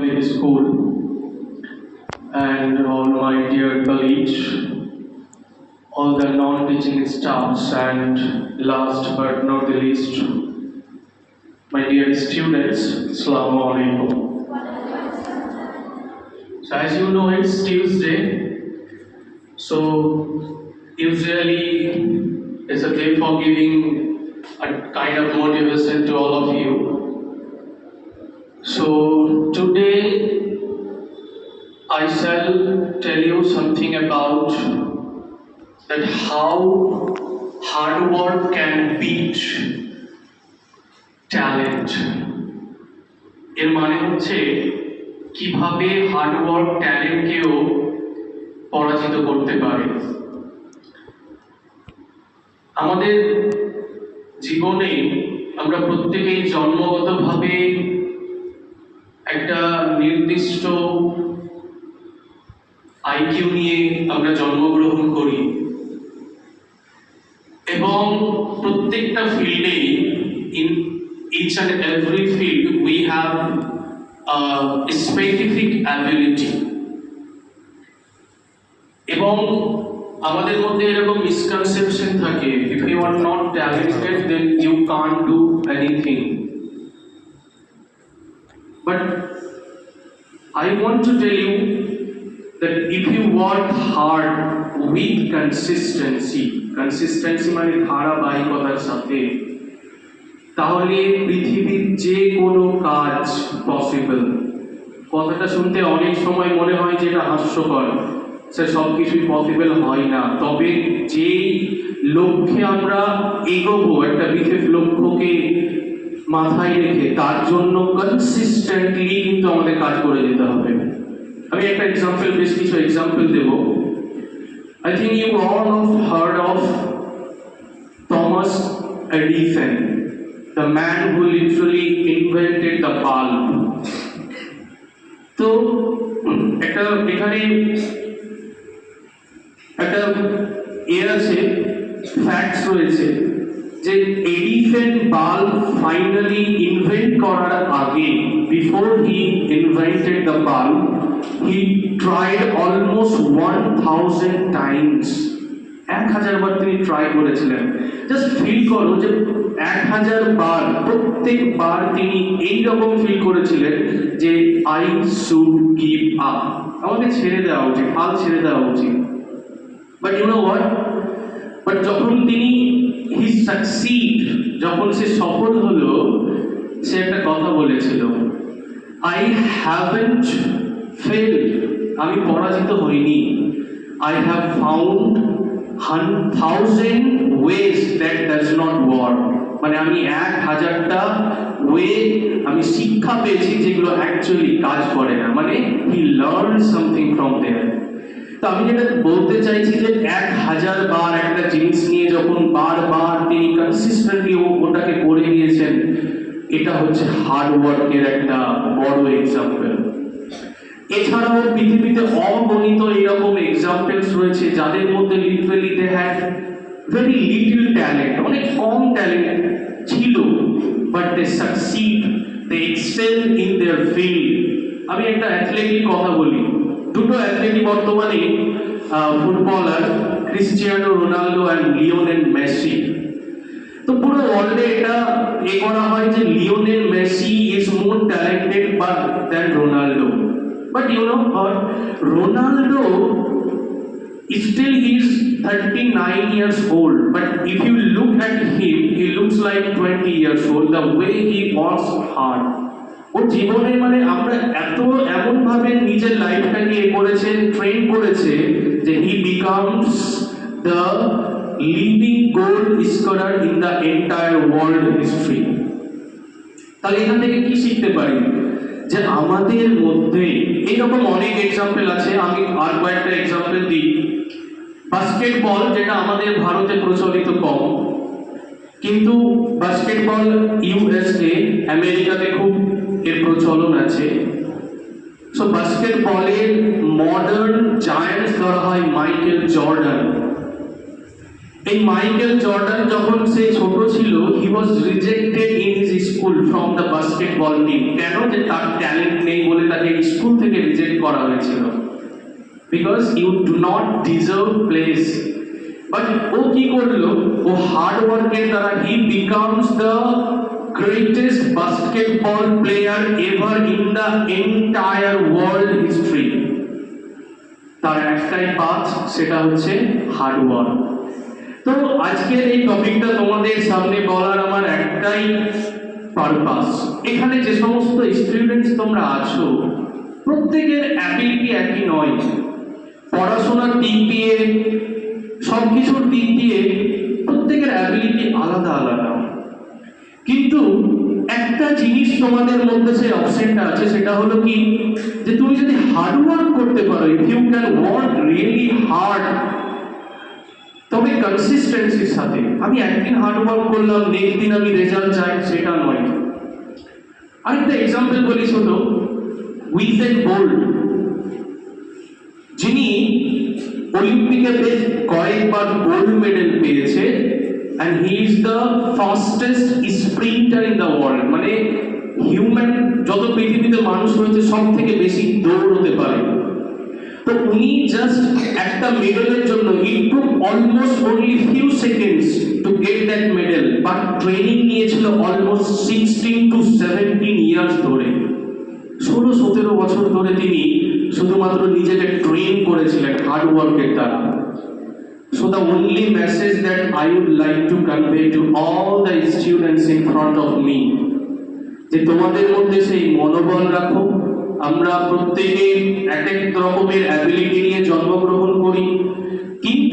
lovely school and all my dear colleagues, all the non-teaching staffs, and last but not the least, my dear students, Assalamu alaikum. So as you know, it's Tuesday, so usually it's a day for giving a kind of motivation to all of you. So today I shall tell you something about that how hard work can beat talent. এর মানে হচ্ছে কিভাবে hard work ট্যালেন্টকেও পরাজিত করতে পারে। আমাদের জীবনে আমরা প্রত্যেকেই জন্মগতভাবে একটা নির্দিষ্ট আইকিউ নিয়ে আমরা জন্মগ্রহণ করি এবং প্রত্যেকটা ফিল্ডেই in each and every field we have a specific ability এবং আমাদের মধ্যে এরকম মিসকনসেপশন থাকে, if you are not talented then you can't do anything. But I want to tell you that if you work hard with consistency মানে ধারাবাহিকতার সাথে, তাহলে পৃথিবীর যে কোনো কাজ পসিবল। কথাটা শুনতে অনেক সময় মনে হয় যে এটা হাস্যকর, সে সব কিছুই পসিবল হয় না। তবে যে লক্ষ্যে আমরা এগোবো, একটা বিশেষ লক্ষ্যকে মাথায় রেখে তার জন্য কনসিস্টেন্টলি কিন্তু আমাদের কাজ করে যেতে হবে। আমি একটা এক্সাম্পল, বেশ কিছু এক্সাম্পল দেব। I think you all have heard of Thomas Edison, the man who literally invented the bulb. তো এখানে একটা আছে, ফ্যাক্টস রয়েছে যে এডিসন বাল্ব ফাইনালি ইনভেন্ট করার আগে, before he invented the bulb, he tried almost 1000 Times. 1000 বার তিনি ট্রাই করেছিলেন। জাস্ট ফিল করো যে 1000 বার, প্রত্যেকবার তিনি এইরকম ফিল করেছিলেন যে আই শুড গিভ আপ, আমাকে ছেড়ে দেওয়া উচিত, হাল ছেড়ে দেওয়া উচিত। But you know what, but যখন তিনি হি সাকসিড, যখন সে সফল হলো, সে একটা কথা বলেছিল, আই হ্যাভেন্ট ফেলড, আমি পরাজিত হইনি, I have found 1000 ways that does not work. মানে আমি 1000টা ওয়ে আমি শিক্ষা পেয়েছি যেগুলো অ্যাকচুয়ালি কাজ করে না। মানে হি লার্ন সামথিং ফ্রম দেয়ার। তো আমি যেটা বলতে চাইছি যে 1000 বার একটা জিনিস নিয়ে যখন বারবার তিনি কনসিস্টেন্টলি ওটাকে করে নিয়েছেন, এটা হচ্ছে হার্ড ওয়ার্কের একটা বড় এক্সাম্পল। এছাড়াও পৃথিবীতে অগণিত এরকম এক্সাম্পলস রয়েছে যাদের মধ্যে literally they had very little talent, অনেক কম ট্যালেন্ট ছিল, but they succeed, they excel in their field. আমি একটা অ্যাথলেটিক কথা বলি, দুটো অ্যাথলেটিক বর্তমানে footballer, Cristiano Ronaldo and Lionel Messi. তো পুরো ওয়ার্ল্ডে এটা করা হয় যে Lionel Messi is more talented than Ronaldo. But you know what? Ronaldo is still 39 years old. But if you look at him, he looks like 20 years old. The way he works hard. ওর জীবনে মানে আমরা এমন ভাবে নিজের লাইফটাকে করেছে, train করেছে যে he becomes the leading goal scorer in the entire world history. তাহলে এখান থেকে কি শিখতে পারি? যে আমাদের মধ্যে এইরকম অনেক এক্সাম্পল আছে। আমি আর কয়েকটা এক্সাম্পল দিই। বাস্কেটবল, যেটা আমাদের ভারতে প্রচলিত কম, কিন্তু বাস্কেটবল ইউএসএ, আমেরিকাতে খুব এর প্রচলন আছে। সো বাস্কেটবলের মডার্ন জায়ান্ট ধরা হয় মাইকেল জর্ডান। এই মাইকেল জর্ডান যখন সে ছোট ছিল, he was rejected in his school from the basketball team. কেন? যে তার ট্যালেন্ট নেই বলে তাকে স্কুল থেকে রিজেক্ট করা হয়েছিল, because you do not deserve place. But ও কি করলো, ও হার্ড ওয়ার্কের দ্বারা he becomes the greatest basketball player ever in the entire world history. তার একটাই পাথ, সেটা হচ্ছে হার্ড ওয়ার্ক। তো আজকের এই টপিকটা তোমাদের সামনে বলার আমার একটাই পারপাস, এখানে যে সমস্ত স্টুডেন্টস তোমরা আছো প্রত্যেকের অ্যাবিলিটি একই নয়, পড়াশোনার দিক দিয়ে সবকিছুর দিক দিয়ে প্রত্যেকের অ্যাবিলিটি আলাদা আলাদা। কিন্তু একটা জিনিস তোমাদের মধ্যে সেই অপশনটা আছে, সেটা হলো কি, যে তুমি যদি হার্ড ওয়ার্ক করতে পারো, if you can work really hard, তবে কনসিস্টেন্সির সাথে, আমি একদিন হার্ড ওয়ার্ক করলাম নেক্সট দিন আমি রেজাল্ট চাই, সেটা নয়। আরেকটা এক্সাম্পল বলি ছোট, উইজেন বোল্ট, যিনি অলিম্পিকে বেশ কয়েকবার গোল্ড মেডেল পেয়েছে, and he is the fastest sprinter in the world, মানে হিউম্যান যত পৃথিবীতে মানুষ রয়েছে সব থেকে বেশি দৌড়তে পারে। তো উনি জাস্ট একটা মেডেলের জন্য it took almost only few seconds to get that medal, but training নিয়েছিল অলমোস্ট 16 to 17 ইয়ার্স ধরে। 16-17 বছর ধরে তিনি শুধুমাত্র নিজেকে ট্রেন করেছিলেন হার্ড ওয়ার্কের দ্বারা। So the only message that I would like to convey to all the students in front of me, যে তোমাদের মধ্যে সেই মনোবল রাখো। আমরা প্রত্যেকে এক এক রকমের অ্যাবিলিটি নিয়ে জন্মগ্রহণ করি, কিন্তু